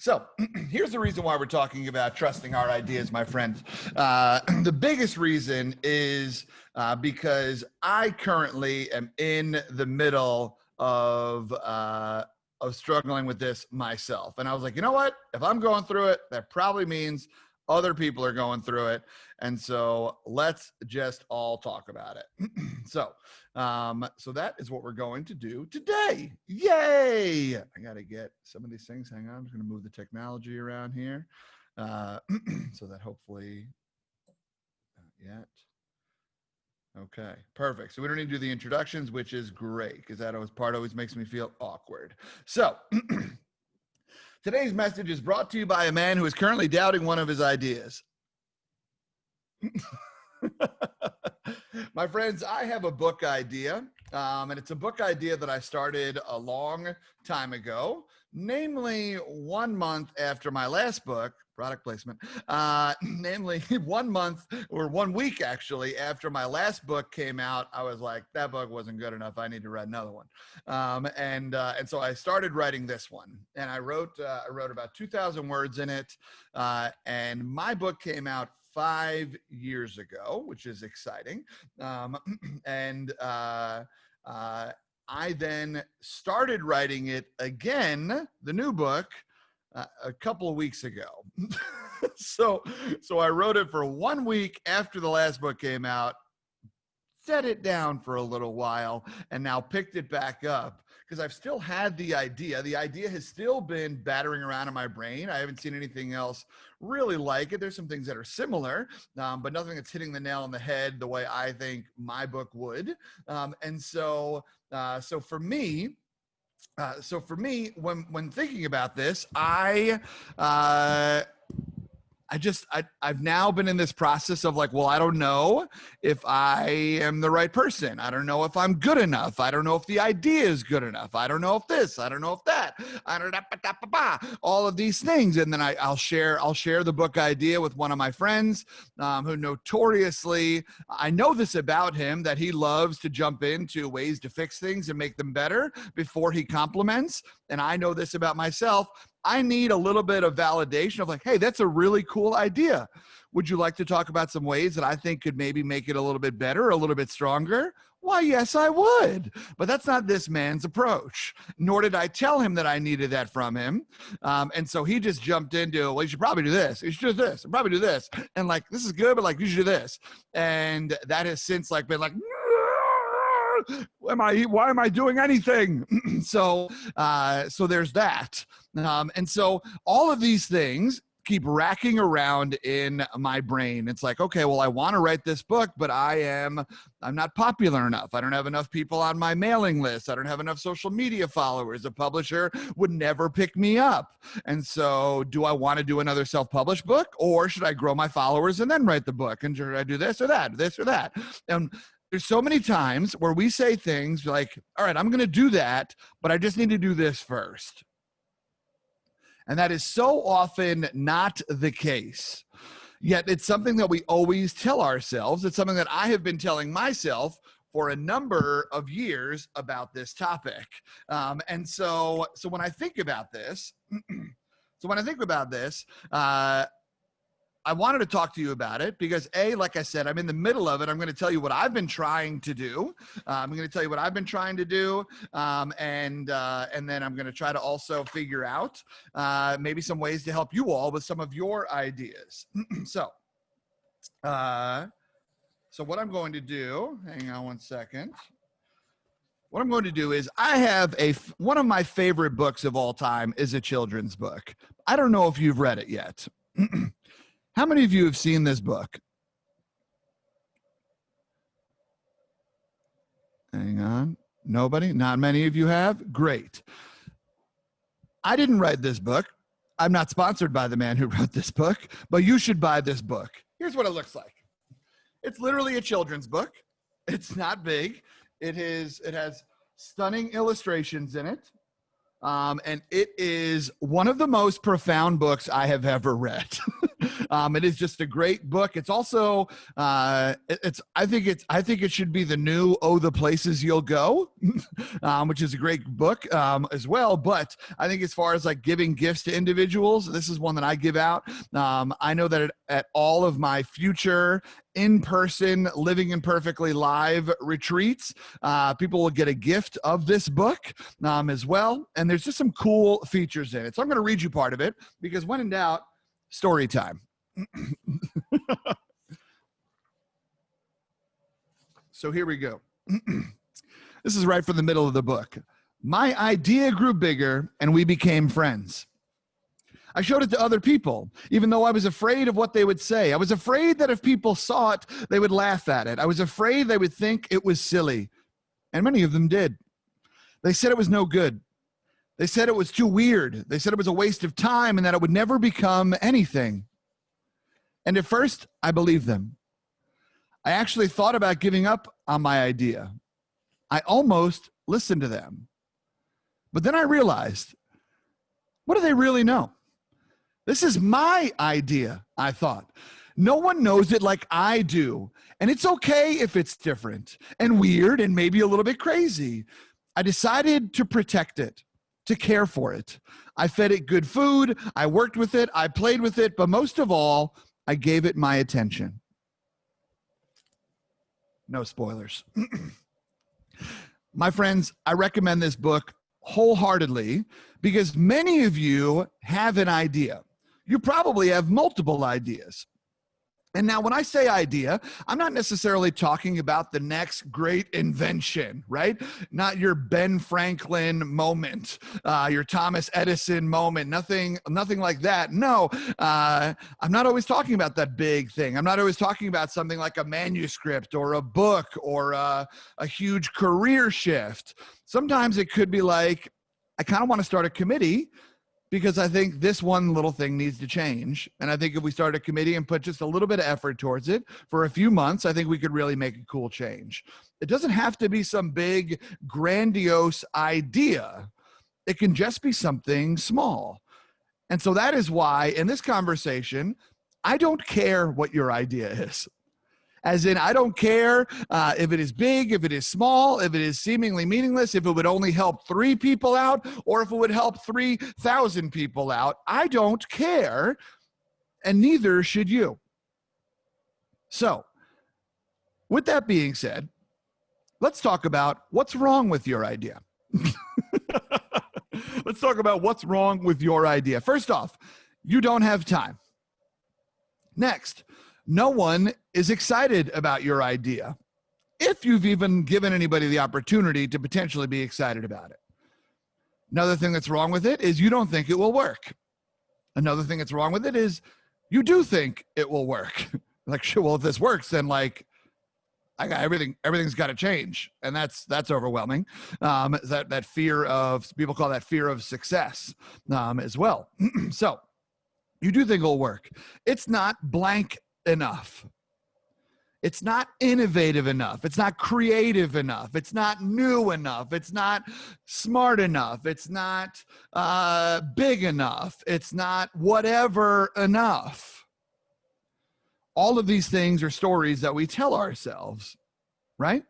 So here's the reason why we're talking about trusting our ideas, my friends. The biggest reason is because I currently am in the middle of struggling with this myself. And I was like, you know what? If I'm going through it, that probably means other people are going through it. And so let's just all talk about it. So that is what we're going to do today. Yay! I got to get some of these things. Hang on. I'm just going to move the technology around here so that hopefully, not yet. Okay, perfect. So we don't need to do the introductions, which is great because that always makes me feel awkward. So today's message is brought to you by a man who is currently doubting one of his ideas. My friends, I have a book idea, and it's a book idea that I started a long time ago, namely 1 month after my last book, product placement, namely 1 month or 1 week actually after my last book came out. I was like, that book wasn't good enough. I need to write another one. And so I started writing this one, and I wrote about 2,000 words in it. And my book came out 5 years ago, which is exciting. And I then started writing it again, the new book, a couple of weeks ago. So I wrote it for 1 week after the last book came out, set it down for a little while, and now picked it back up because I've still had the idea. The idea has still been battering around in my brain. I haven't seen anything else really like it. There's some things that are similar, but nothing that's hitting the nail on the head the way I think my book would. So for me, when thinking about this, I've now been in this process of like, well, I don't know if I am the right person. I don't know if I'm good enough. I don't know if the idea is good enough. I don't know if this, I don't know if that, all of these things. And then I'll share the book idea with one of my friends who notoriously, I know this about him, that he loves to jump into ways to fix things and make them better before he compliments. And I know this about myself. I need a little bit of validation of like, hey, that's a really cool idea. Would you like to talk about some ways that I think could maybe make it a little bit better, a little bit stronger? Why, yes, I would. But that's not this man's approach, nor did I tell him that I needed that from him. And so he just jumped into, well, you should probably do this. You should do this. And probably do this. And like, this is good, but like, you should do this. And that has since like been like, why am I doing anything? So there's that. And so all of these things keep racking around in my brain. It's like, okay, well, I want to write this book, but I'm not popular enough. I don't have enough people on my mailing list. I don't have enough social media followers. A publisher would never pick me up. And so do I want to do another self-published book, or should I grow my followers and then write the book? And should I do this or that? And there's so many times where we say things like, all right, I'm going to do that, but I just need to do this first. And that is so often not the case. Yet it's something that we always tell ourselves. It's something that I have been telling myself for a number of years about this topic. And so when I think about this, I wanted to talk to you about it because like I said, I'm in the middle of it. I'm going to tell you what I've been trying to do. And then I'm going to try to also figure out maybe some ways to help you all with some of your ideas. So what I'm going to do, hang on one second. What I'm going to do is I have one of my favorite books of all time is a children's book. I don't know if you've read it yet. How many of you have seen this book? Hang on. Nobody? Not many of you have? Great. I didn't write this book. I'm not sponsored by the man who wrote this book, but you should buy this book. Here's what it looks like. It's literally a children's book. It's not big. It has stunning illustrations in it. And it is one of the most profound books I have ever read. It is just a great book. It's also, I think it should be the new "Oh, the Places You'll Go," which is a great book as well. But I think as far as like giving gifts to individuals, this is one that I give out. I know that at all of my future in-person Living Imperfectly live retreats, people will get a gift of this book as well. And there's just some cool features in it. So I'm going to read you part of it because when in doubt, story time. So here we go. This is right from the middle of the book. My idea grew bigger and we became friends. I showed it to other people, even though I was afraid of what they would say. I was afraid that if people saw it, they would laugh at it. I was afraid they would think it was silly. And many of them did. They said it was no good. They said it was too weird. They said it was a waste of time and that it would never become anything. And at first, I believed them. I actually thought about giving up on my idea. I almost listened to them. But then I realized, what do they really know? This is my idea, I thought. No one knows it like I do. And it's okay if it's different and weird and maybe a little bit crazy. I decided to protect it, to care for it. I fed it good food. I worked with it. I played with it. But most of all, I gave it my attention. No spoilers. My friends, I recommend this book wholeheartedly because many of you have an idea. You probably have multiple ideas. And now when I say idea, I'm not necessarily talking about the next great invention, right? Not your Ben Franklin moment, your Thomas Edison moment, nothing like that. No, I'm not always talking about that big thing. I'm not always talking about something like a manuscript or a book or a huge career shift. Sometimes it could be like, I kind of want to start a committee because I think this one little thing needs to change. And I think if we start a committee and put just a little bit of effort towards it for a few months, I think we could really make a cool change. It doesn't have to be some big, grandiose idea. It can just be something small. And so that is why in this conversation, I don't care what your idea is. As in, I don't care if it is big, if it is small, if it is seemingly meaningless, if it would only help 3 people out, or if it would help 3,000 people out. I don't care, and neither should you. So, with that being said, let's talk about what's wrong with your idea. Let's talk about what's wrong with your idea. First off, you don't have time. Next, no one is excited about your idea, if you've even given anybody the opportunity to potentially be excited about it. Another thing that's wrong with it is you don't think it will work. Another thing that's wrong with it is you do think it will work. Like, sure, well, if this works, then like, I got everything's got to change. And that's overwhelming. That fear of, people call that fear of success as well. So you do think it'll work. It's not blank enough. It's not innovative enough. It's not creative enough. It's not new enough. It's not smart enough. It's not big enough. It's not whatever enough. All of these things are stories that we tell ourselves, right?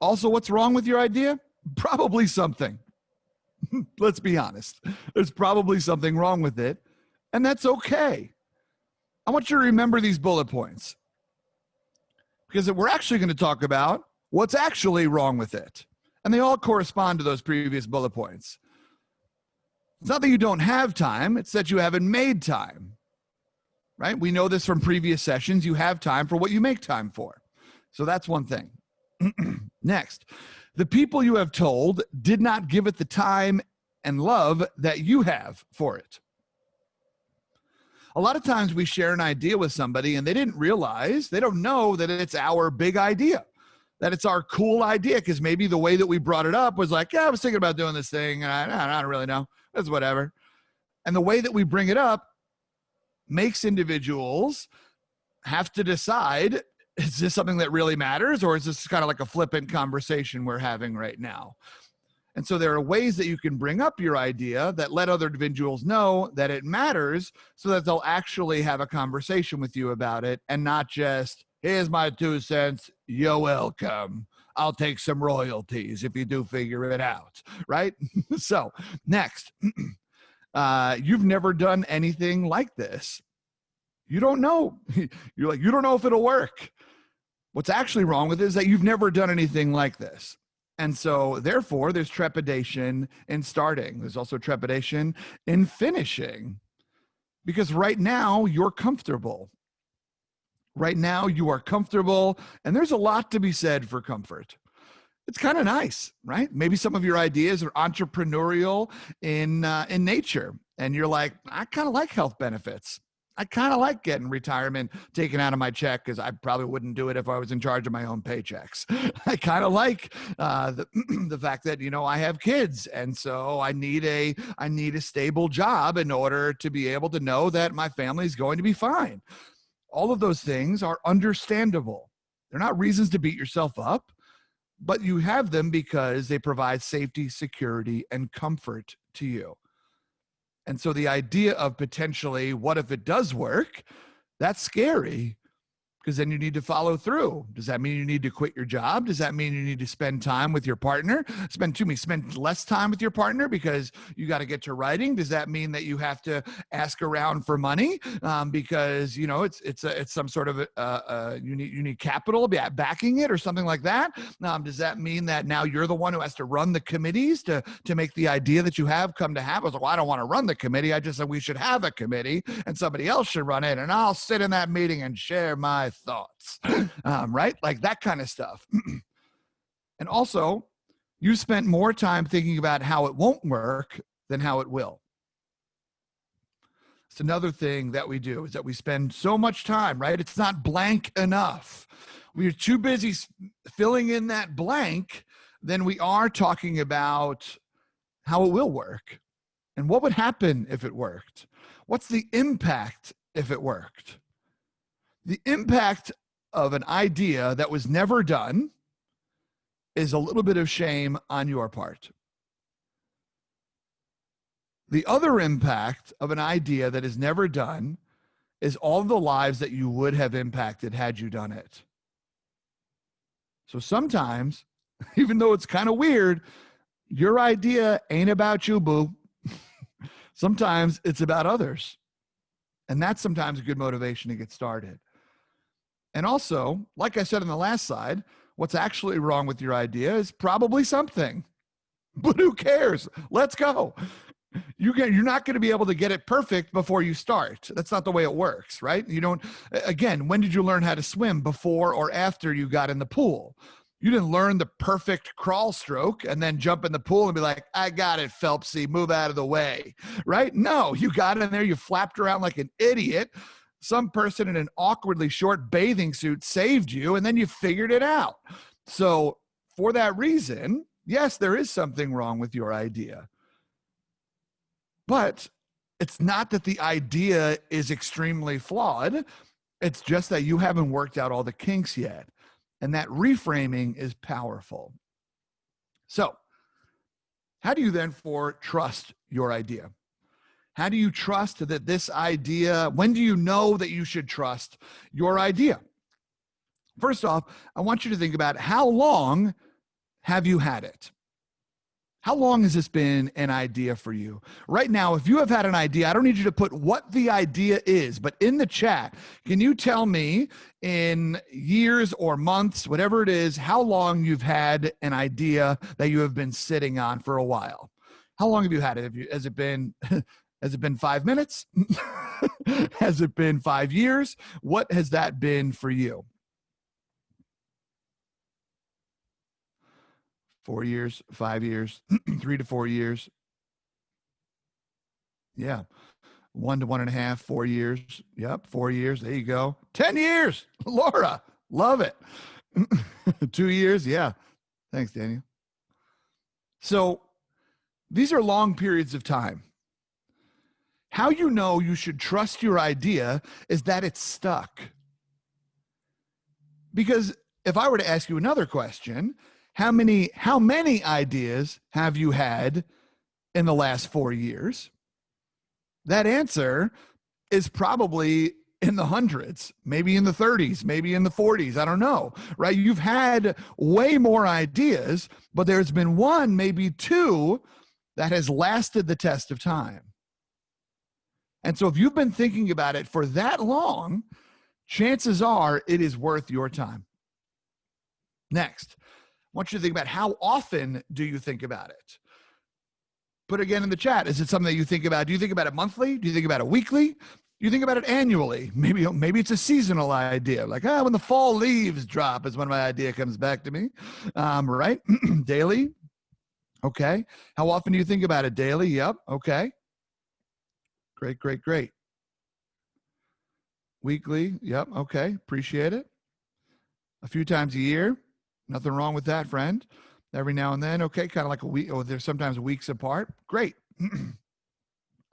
Also, what's wrong with your idea? Probably something. Let's be honest. There's probably something wrong with it, and that's okay. I want you to remember these bullet points because we're actually going to talk about what's actually wrong with it. And they all correspond to those previous bullet points. It's not that you don't have time. It's that you haven't made time, right? We know this from previous sessions. You have time for what you make time for. So that's one thing. Next, the people you have told did not give it the time and love that you have for it. A lot of times we share an idea with somebody and they didn't realize, they don't know that it's our big idea, that it's our cool idea, because maybe the way that we brought it up was like, yeah, I was thinking about doing this thing, and I don't really know. It's whatever. And the way that we bring it up makes individuals have to decide, is this something that really matters, or is this kind of like a flippant conversation we're having right now? And so there are ways that you can bring up your idea that let other individuals know that it matters, so that they'll actually have a conversation with you about it, and not just, here's my 2 cents, you're welcome. I'll take some royalties if you do figure it out, right? So next, you've never done anything like this. You don't know. You're like, you don't know if it'll work. What's actually wrong with it is that you've never done anything like this. And so therefore there's trepidation in starting. There's also trepidation in finishing, because right now you're comfortable. Right now you are comfortable, and there's a lot to be said for comfort. It's kind of nice, right? Maybe some of your ideas are entrepreneurial in nature, and you're like, I kind of like health benefits. I kind of like getting retirement taken out of my check, because I probably wouldn't do it if I was in charge of my own paychecks. I kind of like the fact that, I have kids, and so I need a stable job in order to be able to know that my family is going to be fine. All of those things are understandable. They're not reasons to beat yourself up, but you have them because they provide safety, security, and comfort to you. And so the idea of potentially, what if it does work? That's scary, because then you need to follow through. Does that mean you need to quit your job? Does that mean you need to spend time with your partner? Spend less time with your partner because you got to get to writing? Does that mean that you have to ask around for money because it's some sort of you need capital backing it or something like that? Does that mean that now you're the one who has to run the committees to make the idea that you have come to have? I was like, well, I don't want to run the committee. I just said we should have a committee and somebody else should run it, and I'll sit in that meeting and share my thoughts, right? Like that kind of stuff. And also, you spent more time thinking about how it won't work than how it will. It's another thing that we do, is that we spend so much time, right? It's not blank enough. We're too busy filling in that blank than we are talking about how it will work and what would happen if it worked. What's the impact if it worked? The impact of an idea that was never done is a little bit of shame on your part. The other impact of an idea that is never done is all the lives that you would have impacted had you done it. So sometimes, even though it's kind of weird, your idea ain't about you, boo. Sometimes it's about others. And that's sometimes a good motivation to get started. And also, like I said on the last slide, what's actually wrong with your idea is probably something. But who cares? Let's go. You're not going to be able to get it perfect before you start. That's not the way it works, right? Again, when did you learn how to swim? Before or after you got in the pool? You didn't learn the perfect crawl stroke and then jump in the pool and be like, I got it, Phelpsy, move out of the way, right? No, you got in there, you flapped around like an idiot. Some person in an awkwardly short bathing suit saved you, and then you figured it out. So for that reason, yes, there is something wrong with your idea. But it's not that the idea is extremely flawed. It's just that you haven't worked out all the kinks yet. And that reframing is powerful. So how do you then trust your idea? How do you trust that this idea, when do you know that you should trust your idea? First off, I want you to think about, how long have you had it? How long has this been an idea for you? Right now, if you have had an idea, I don't need you to put what the idea is, but in the chat, can you tell me in years or months, whatever it is, how long you've had an idea that you have been sitting on for a while? How long have you had it? Has it been 5 minutes? Has it been 5 years? What has that been for you? 4 years, 5 years, 3 to 4 years. Yeah. 1 to 1.5, 4 years. Yep. 4 years. There you go. 10 years. Laura, love it. 2 years. Yeah. Thanks, Daniel. So these are long periods of time. How you know you should trust your idea is that it's stuck. Because if I were to ask you another question, How many ideas have you had in the last 4 years? That answer is probably in the hundreds, maybe in the 30s, maybe in the 40s. I don't know, right? You've had way more ideas, but there's been one, maybe two that has lasted the test of time. And so if you've been thinking about it for that long, chances are it is worth your time. Next, I want you to think about how often do you think about it? Put again in the chat. Is it something that you think about? Do you think about it monthly? Do you think about it weekly? Do you think about it annually? Maybe it's a seasonal idea. Like, when the fall leaves drop is when my idea comes back to me. Right? Daily? Okay. How often do you think about it? Daily? Yep. Okay. Great. Weekly? Yep. Okay. Appreciate it. A few times a year? Nothing wrong with that, friend. Every now and then, okay, kind of like a week, or there's sometimes weeks apart. Great.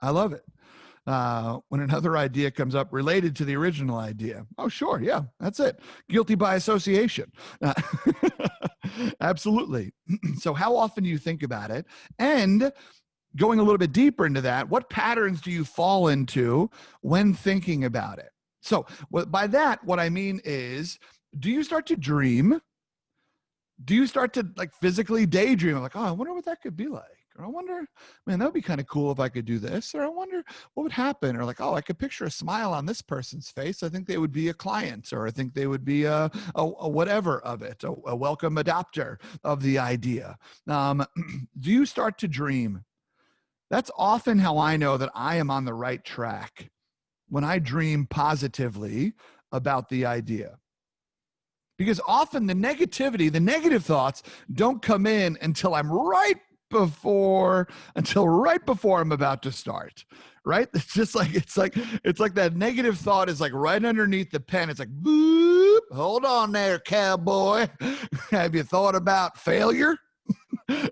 I love it. When another idea comes up related to the original idea. Oh, sure. Yeah, that's it. Guilty by association. Absolutely. So how often do you think about it? And going a little bit deeper into that, what patterns do you fall into when thinking about it? So by that, what I mean is, do you start to dream? Do you start to like physically daydream? Like, oh, I wonder what that could be like. Or I wonder, man, that would be kind of cool if I could do this. Or I wonder what would happen. Or like, oh, I could picture a smile on this person's face. I think they would be a client, or I think they would be a whatever of it, a welcome adopter of the idea. Do you start to dream? That's often how I know that I am on the right track, when I dream positively about the idea. Because often the negativity, the negative thoughts don't come in until right before I'm about to start, right? It's just like, it's like that negative thought is like right underneath the pen. It's like, boop, hold on there, cowboy. Have you thought about failure?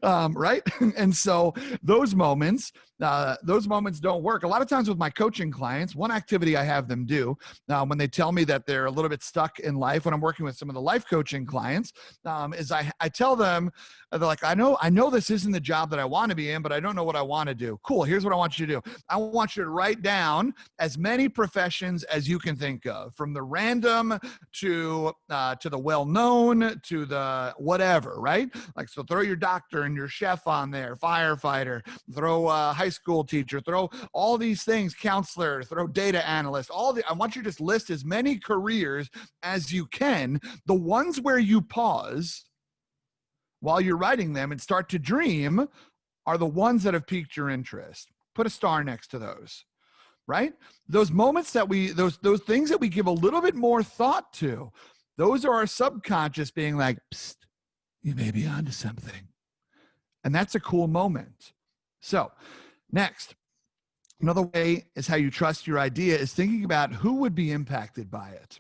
Right? And so those moments don't work. A lot of times with my coaching clients, one activity I have them do when they tell me that they're a little bit stuck in life, when I'm working with some of the life coaching clients, is I tell them, they're like, I know this isn't the job that I want to be in, but I don't know what I want to do. Cool. Here's what I want you to do. I want you to write down as many professions as you can think of, from the random to the well-known to the whatever, right? Like, so throw your doctor and your chef on there, firefighter, throw a high school teacher, throw all these things, counselor, throw data analyst, I want you to just list as many careers as you can. The ones where you pause while you're writing them and start to dream are the ones that have piqued your interest. Put a star next to those, right? Those moments that those things that we give a little bit more thought to, those are our subconscious being like, psst, you may be onto something. And that's a cool moment. So next, another way is how you trust your idea is thinking about who would be impacted by it.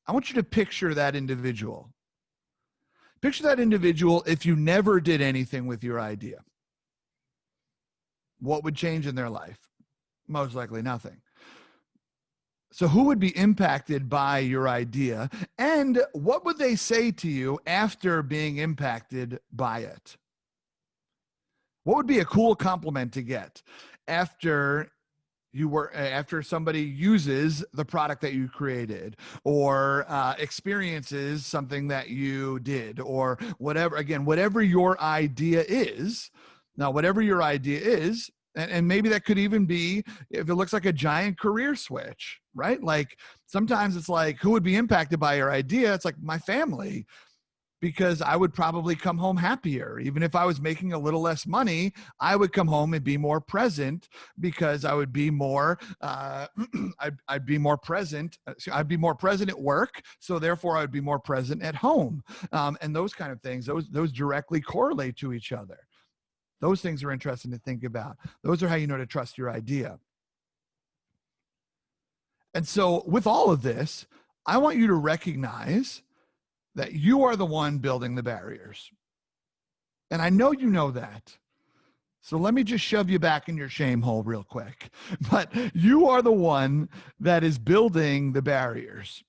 I want you to picture that individual. Picture that individual if you never did anything with your idea. What would change in their life? Most likely nothing. So who would be impacted by your idea? And what would they say to you after being impacted by it? What would be a cool compliment to get after somebody uses the product that you created, or experiences something that you did, or whatever, again, whatever your idea is. Now, whatever your idea is, and maybe that could even be if it looks like a giant career switch, right? Like sometimes it's like, who would be impacted by your idea? It's like my family, because I would probably come home happier. Even if I was making a little less money, I would come home and be more present, because I would be more, I'd be more present. I'd be more present at work. So therefore I would be more present at home. And those kind of things, those directly correlate to each other. Those things are interesting to think about. Those are how you know to trust your idea. And so with all of this, I want you to recognize that you are the one building the barriers. And I know you know that. So let me just shove you back in your shame hole real quick. But you are the one that is building the barriers.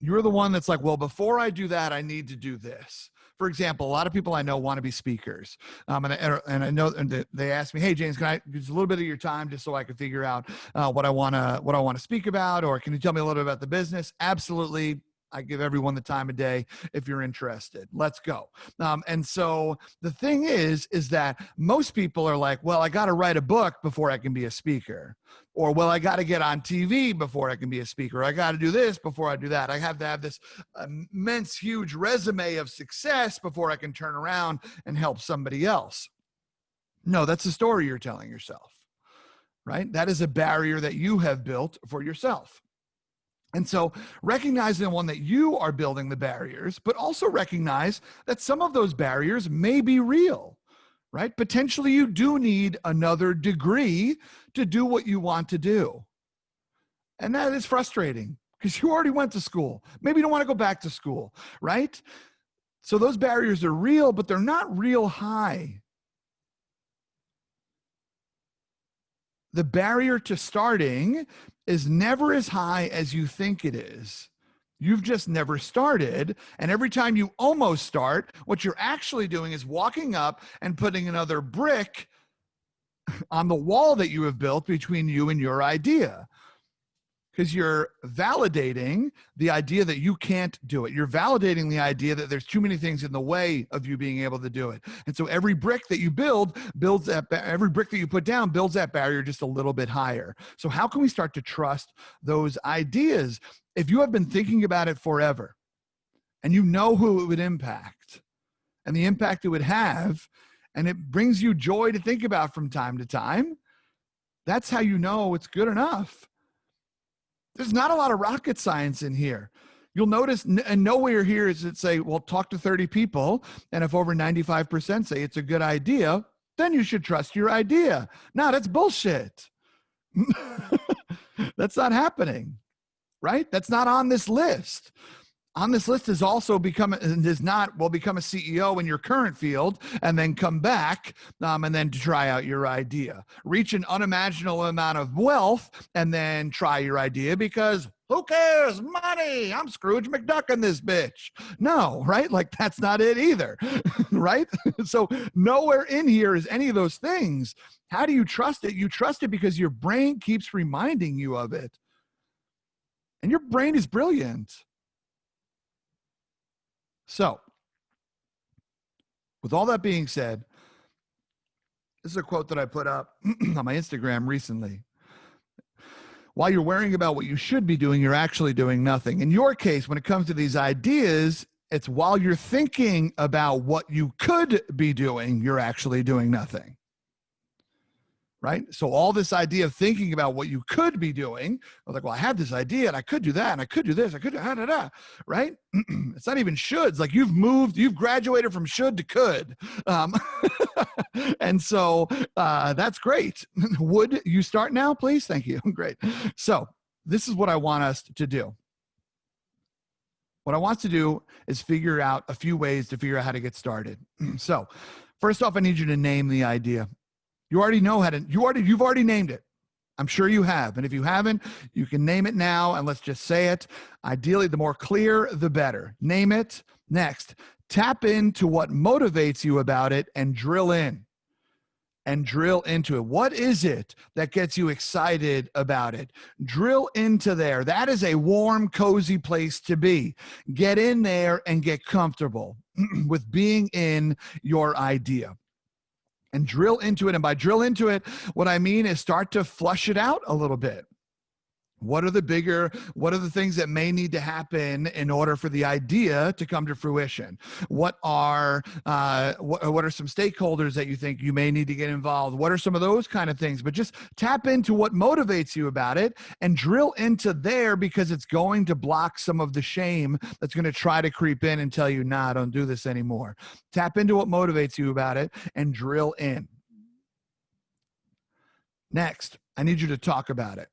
You're the one that's like, well, before I do that, I need to do this. For example, a lot of people I know want to be speakers. And I know and they ask me, hey, James, can I use a little bit of your time just so I can figure out what I want to speak about? Or can you tell me a little bit about the business? Absolutely. I give everyone the time of day if you're interested. Let's go. And so the thing is that most people are like, well, I got to write a book before I can be a speaker. Or, well, I got to get on TV before I can be a speaker. I got to do this before I do that. I have to have this immense, huge resume of success before I can turn around and help somebody else. No, that's the story you're telling yourself, right? That is a barrier that you have built for yourself. And so recognize the one that you are building the barriers, but also recognize that some of those barriers may be real, right? Potentially you do need another degree to do what you want to do. And that is frustrating because you already went to school. Maybe you don't want to go back to school, right? So those barriers are real, but they're not real high. The barrier to starting is never as high as you think it is. You've just never started. And every time you almost start, what you're actually doing is walking up and putting another brick on the wall that you have built between you and your idea. Because you're validating the idea that you can't do it. You're validating the idea that there's too many things in the way of you being able to do it. And so every brick that you build builds that, every brick that you put down builds that barrier just a little bit higher. So how can we start to trust those ideas? If you have been thinking about it forever and you know who it would impact and the impact it would have, and it brings you joy to think about from time to time, that's how you know it's good enough. There's not a lot of rocket science in here. You'll notice, and nowhere here is it say, well, talk to 30 people, and if over 95% say it's a good idea, then you should trust your idea. No, that's bullshit. That's not happening, right? That's not on this list. On this list is also become a CEO in your current field and then come back and then to try out your idea. Reach an unimaginable amount of wealth and then try your idea because who cares? Money. I'm Scrooge McDuck in this bitch. No, right? Like that's not it either, right? So nowhere in here is any of those things. How do you trust it? You trust it because your brain keeps reminding you of it. And your brain is brilliant. So, with all that being said, this is a quote that I put up on my Instagram recently. While you're worrying about what you should be doing, you're actually doing nothing. In your case, when it comes to these ideas, it's while you're thinking about what you could be doing, you're actually doing nothing. Right? So all this idea of thinking about what you could be doing, I was like, well, I had this idea and I could do that and I could do this, I could do right? It's not even shoulds. Like you've graduated from should to could. And so that's great. Would you start now, please? Thank you. Great. So this is what I want us to do. What I want us to do is figure out a few ways to figure out how to get started. So first off, I need you to name the idea. You already know how to, you've already named it. I'm sure you have. And if you haven't, you can name it now and let's just say it. Ideally, the more clear, the better. Name it. Next, tap into what motivates you about it and drill in. And drill into it. What is it that gets you excited about it? Drill into there. That is a warm, cozy place to be. Get in there and get comfortable with being in your idea. And drill into it. And by drill into it, what I mean is start to flush it out a little bit. What are the things that may need to happen in order for the idea to come to fruition? What are some stakeholders that you think you may need to get involved? What are some of those kind of things? But just tap into what motivates you about it and drill into there because it's going to block some of the shame that's going to try to creep in and tell you, nah, don't do this anymore. Tap into what motivates you about it and drill in. Next, I need you to talk about it.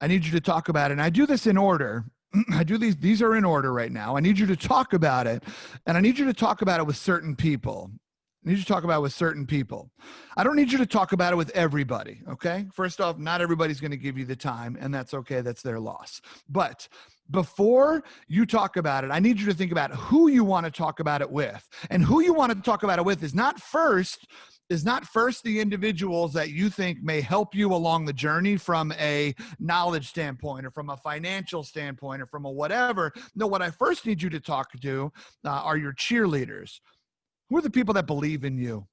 I need you to talk about it. And I do this in order. I do these are in order right now. I need you to talk about it. And I need you to talk about it with certain people. I need you to talk about it with certain people. I don't need you to talk about it with everybody, okay? First off, not everybody's going to give you the time, and that's okay. That's their loss. But before you talk about it, I need you to think about who you want to talk about it with. And who you want to talk about it with is not first the individuals that you think may help you along the journey from a knowledge standpoint or from a financial standpoint or from a whatever. No, what I first need you to talk to are your cheerleaders. Who are the people that believe in you?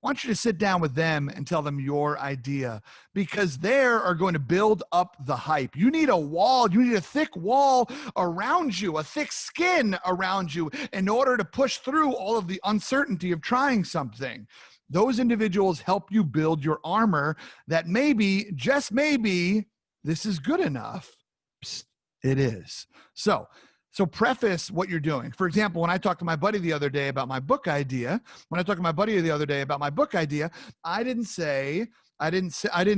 I want you to sit down with them and tell them your idea, because they are going to build up the hype. You need a wall. You need a thick wall around you, a thick skin around you in order to push through all of the uncertainty of trying something. Those individuals help you build your armor that maybe, just maybe, this is good enough. Psst, it is. So preface what you're doing. For example, when I talked to my buddy the other day about my book idea, I didn't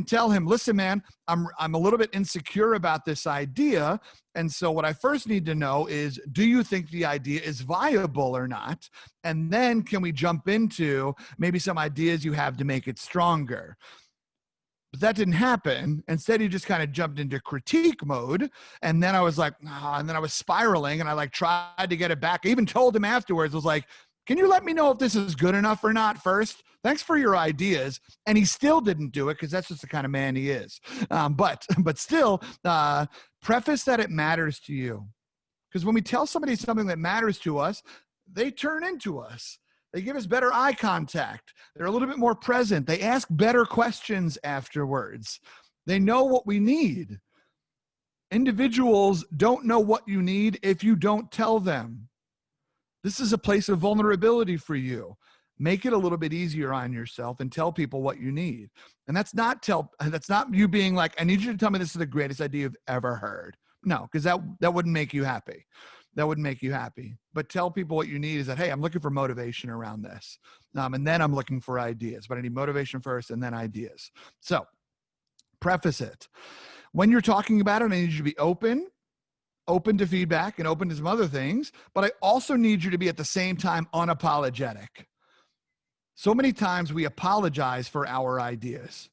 tell him, listen, man, I'm a little bit insecure about this idea. And so what I first need to know is, do you think the idea is viable or not? And then can we jump into maybe some ideas you have to make it stronger? But that didn't happen. Instead, he just kind of jumped into critique mode. And then I was like, and then I was spiraling, and I like tried to get it back. I even told him afterwards, I was like, can you let me know if this is good enough or not first? Thanks for your ideas. And he still didn't do it, because that's just the kind of man he is. But still, preface that it matters to you. Because when we tell somebody something that matters to us, they turn into us. They give us better eye contact. They're a little bit more present. They ask better questions afterwards. They know what we need. Individuals don't know what you need if you don't tell them. This is a place of vulnerability for you. Make it a little bit easier on yourself and tell people what you need. And that's not you being like, I need you to tell me this is the greatest idea you've ever heard. No, because that wouldn't make you happy. That wouldn't make you happy. But tell people what you need is that, hey, I'm looking for motivation around this. And then I'm looking for ideas, but I need motivation first and then ideas. So preface it. When you're talking about it, I need you to be open to feedback and open to some other things, but I also need you to be at the same time unapologetic. So many times we apologize for our ideas.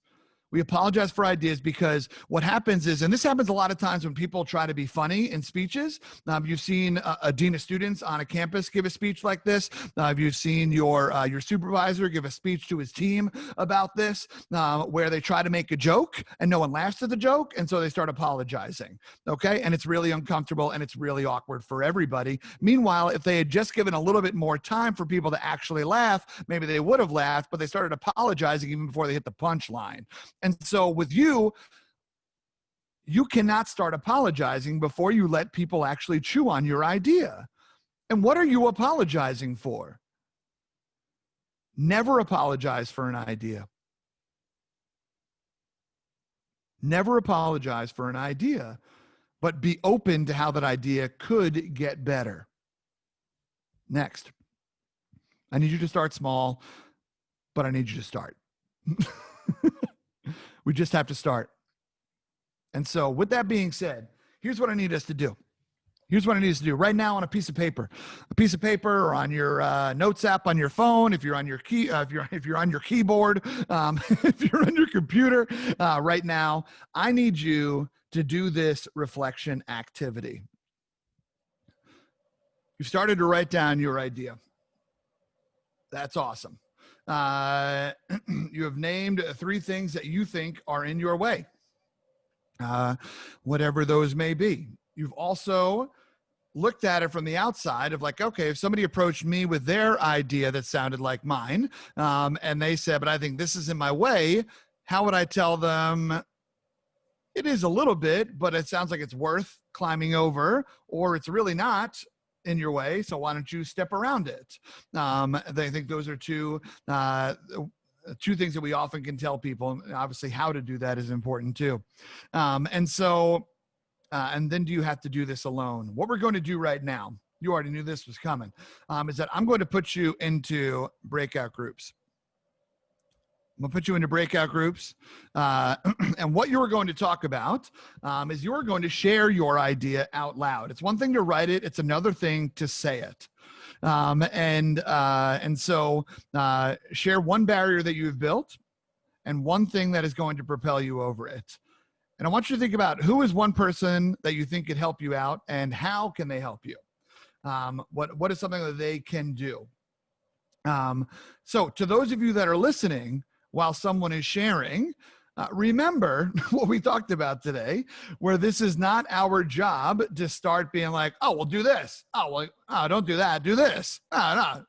We apologize for ideas because what happens is, and this happens a lot of times when people try to be funny in speeches. You've seen a dean of students on a campus give a speech like this. You've seen your supervisor give a speech to his team about this, where they try to make a joke and no one laughs at the joke, and so they start apologizing. Okay, and it's really uncomfortable and it's really awkward for everybody. Meanwhile, if they had just given a little bit more time for people to actually laugh, maybe they would have laughed, but they started apologizing even before they hit the punchline. And so with you cannot start apologizing before you let people actually chew on your idea. And what are you apologizing for? Never apologize for an idea. Never apologize for an idea, but be open to how that idea could get better. Next, I need you to start small, but I need you to start. We just have to start. And so with that being said, here's what I need us to do. Here's what I need us to do right now on a piece of paper or on your notes app on your phone. If you're on your if you're on your keyboard, if you're on your computer right now, I need you to do this reflection activity. You've started to write down your idea. That's awesome. You have named 3 things that you think are in your way, whatever those may be. You've also looked at it from the outside of like, okay, if somebody approached me with their idea that sounded like mine, and they said, but I think this is in my way, how would I tell them it is a little bit, but it sounds like it's worth climbing over, or it's really not in your way, so why don't you step around it? I think those are two things that we often can tell people. And obviously, how to do that is important too. And then do you have to do this alone? What we're going to do right now, you already knew this was coming, is that I'm going to put you into breakout groups. I'm going to put you into breakout groups. And what you're going to talk about is you're going to share your idea out loud. It's one thing to write it. It's another thing to say it. And so share one barrier that you've built and one thing that is going to propel you over it. And I want you to think about who is one person that you think could help you out and how can they help you? What is something that they can do? So to those of you that are listening while someone is sharing, remember what we talked about today, where this is not our job to start being like, oh, well, do this. Oh, well, oh, don't do that. Do this. No.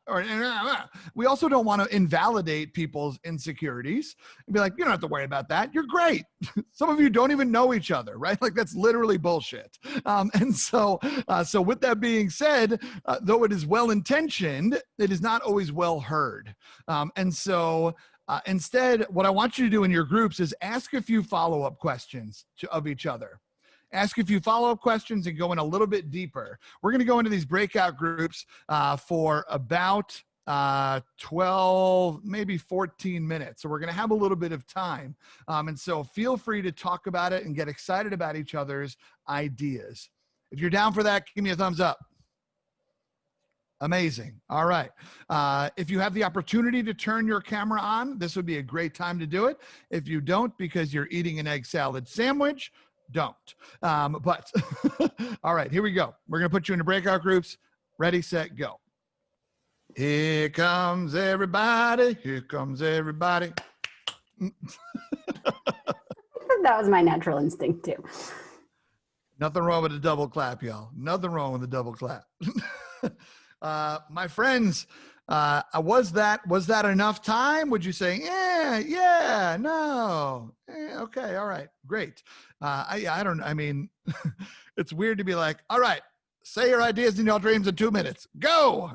We also don't want to invalidate people's insecurities and be like, you don't have to worry about that. You're great. Some of you don't even know each other, right? Like that's literally bullshit. And so with that being said, though it is well-intentioned, it is not always well heard. Instead, what I want you to do in your groups is ask a few follow-up questions of each other. Ask a few follow-up questions and go in a little bit deeper. We're going to go into these breakout groups for about 12, maybe 14 minutes. So we're going to have a little bit of time. And so feel free to talk about it and get excited about each other's ideas. If you're down for that, give me a thumbs up. Amazing. All right. If you have the opportunity to turn your camera on, this would be a great time to do it. If you don't, because you're eating an egg salad sandwich, don't. But all right, here we go. We're going to put you into breakout groups. Ready, set, go. Here comes everybody. Here comes everybody. That was my natural instinct too. Nothing wrong with a double clap, y'all. Nothing wrong with a double clap. My friends, was that enough time? Would you say, yeah, no, okay, all right, great. I mean, it's weird to be like, all right, say your ideas and your dreams in 2 minutes, go.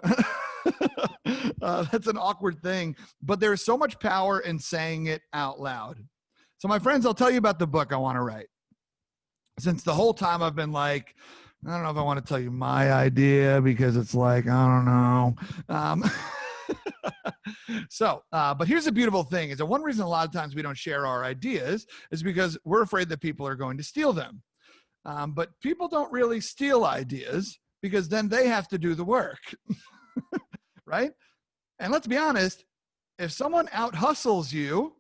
That's an awkward thing, but there's so much power in saying it out loud. So my friends, I'll tell you about the book I want to write. Since the whole time I've been like, I don't know if I want to tell you my idea because it's like, I don't know. But here's the beautiful thing is that one reason a lot of times we don't share our ideas is because we're afraid that people are going to steal them. But people don't really steal ideas because then they have to do the work, right? And let's be honest, if someone out hustles you,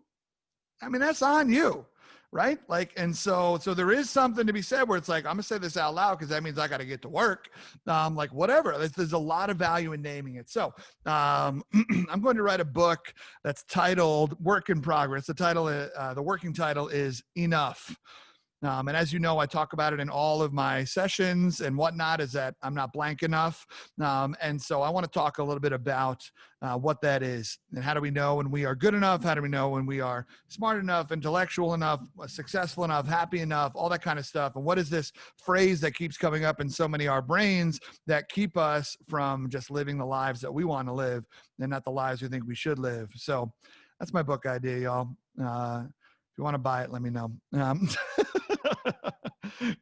I mean, that's on you. Right? Like, and so there is something to be said where it's like, I'm gonna say this out loud because that means I got to get to work. Like whatever, there's a lot of value in naming it. So I'm going to write a book that's titled Work in Progress. The working title is Enough. And as you know, I talk about it in all of my sessions and whatnot, is that I'm not blank enough. And so I want to talk a little bit about what that is and how do we know when we are good enough? How do we know when we are smart enough, intellectual enough, successful enough, happy enough, all that kind of stuff. And what is this phrase that keeps coming up in so many of our brains that keep us from just living the lives that we want to live and not the lives we think we should live? So that's my book idea, y'all. If you want to buy it, let me know.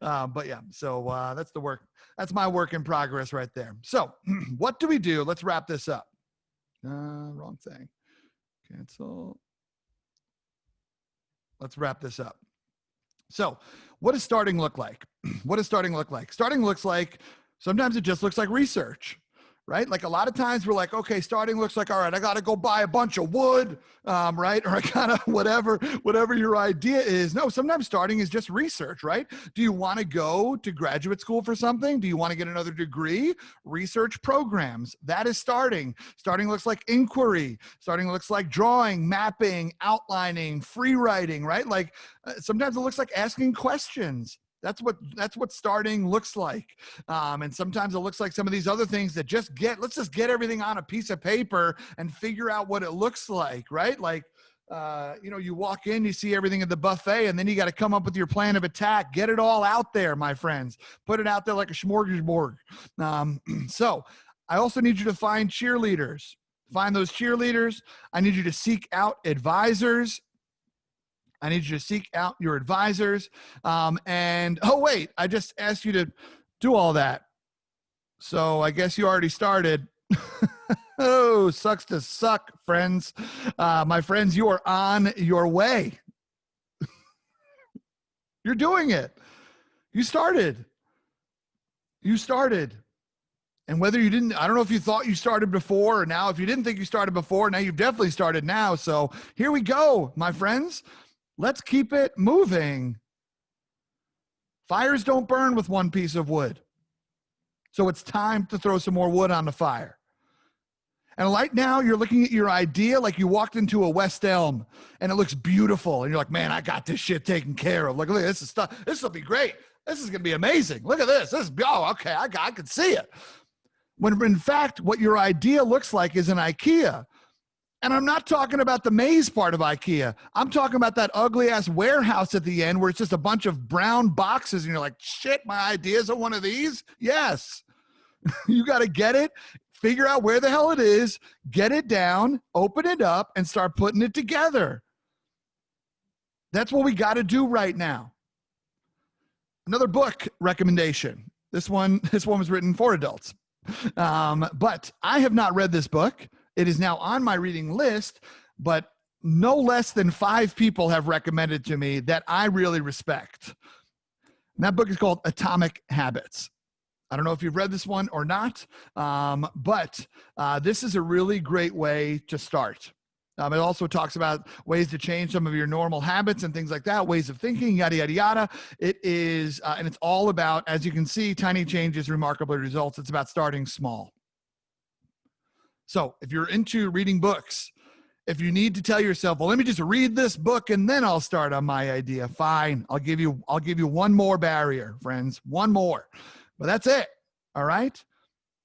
But yeah, so that's the work. That's my work in progress right there. So what do we do? Let's wrap this up. Wrong thing. Cancel. Let's wrap this up. So what does starting look like? What does starting look like? Starting looks like, sometimes it just looks like research. Right? Like a lot of times we're like, okay, starting looks like, all right, I got to go buy a bunch of wood, right? Or I got to whatever your idea is. No, sometimes starting is just research, right? Do you want to go to graduate school for something? Do you want to get another degree? Research programs. That is starting. Starting looks like inquiry. Starting looks like drawing, mapping, outlining, free writing, right? Like sometimes it looks like asking questions. That's what starting looks like. And sometimes it looks like some of these other things that let's just get everything on a piece of paper and figure out what it looks like, right? Like, you walk in, you see everything at the buffet, and then you got to come up with your plan of attack. Get it all out there, my friends. Put it out there like a smorgasbord. So I also need you to find cheerleaders. Find those cheerleaders. I need you to seek out advisors. I need you to seek out your advisors. And, oh, wait, I just asked you to do all that. So I guess you already started. Oh, sucks to suck, friends. My friends, you are on your way. You're doing it. You started. And whether you didn't, I don't know if you thought you started before or now, if you didn't think you started before, now you've definitely started now. So here we go, my friends. Let's keep it moving. Fires don't burn with one piece of wood. So it's time to throw some more wood on the fire. And right now you're looking at your idea like you walked into a West Elm and it looks beautiful. And you're like, man, I got this shit taken care of. Like, look, this is stuff. This will be great. This is going to be amazing. Look at this. Oh, okay. I can see it. When in fact, what your idea looks like is an IKEA. And I'm not talking about the maze part of IKEA. I'm talking about that ugly ass warehouse at the end where it's just a bunch of brown boxes. And you're like, shit, my idea is one of these. Yes. You got to get it. Figure out where the hell it is, get it down, open it up, and start putting it together. That's what we got to do right now. Another book recommendation. This one was written for adults. But I have not read this book. It is now on my reading list, but no less than 5 people have recommended to me that I really respect. And that book is called Atomic Habits. I don't know if you've read this one or not, but this is a really great way to start. It also talks about ways to change some of your normal habits and things like that, ways of thinking, yada, yada, yada. It is, and it's all about, as you can see, tiny changes, remarkable results. It's about starting small. So if you're into reading books, if you need to tell yourself, well, let me just read this book and then I'll start on my idea. Fine. I'll give you one more barrier, friends, one more. But that's it. All right.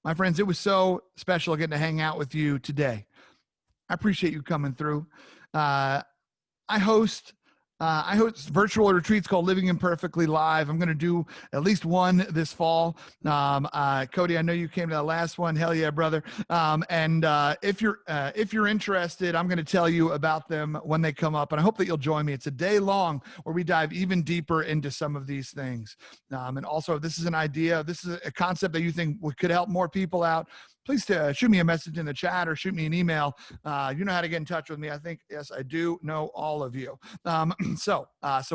My friends, it was so special getting to hang out with you today. I appreciate you coming through. I host virtual retreats called Living Imperfectly Live. I'm going to do at least one this fall. Cody, I know you came to the last one. Hell yeah, brother. And if you're interested, I'm going to tell you about them when they come up. And I hope that you'll join me. It's a day long where we dive even deeper into some of these things. And also, if this is an idea, this is a concept that you think could help more people out, please shoot me a message in the chat or shoot me an email. You know how to get in touch with me. I think, yes, I do know all of you. So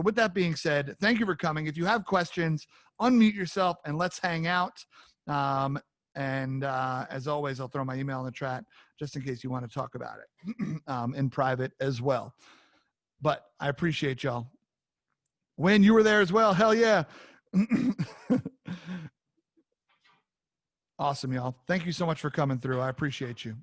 with that being said, thank you for coming. If you have questions, unmute yourself and let's hang out. As always, I'll throw my email in the chat just in case you want to talk about it in private as well. But I appreciate y'all. Wayne, you were there as well. Hell yeah. Awesome, y'all. Thank you so much for coming through. I appreciate you.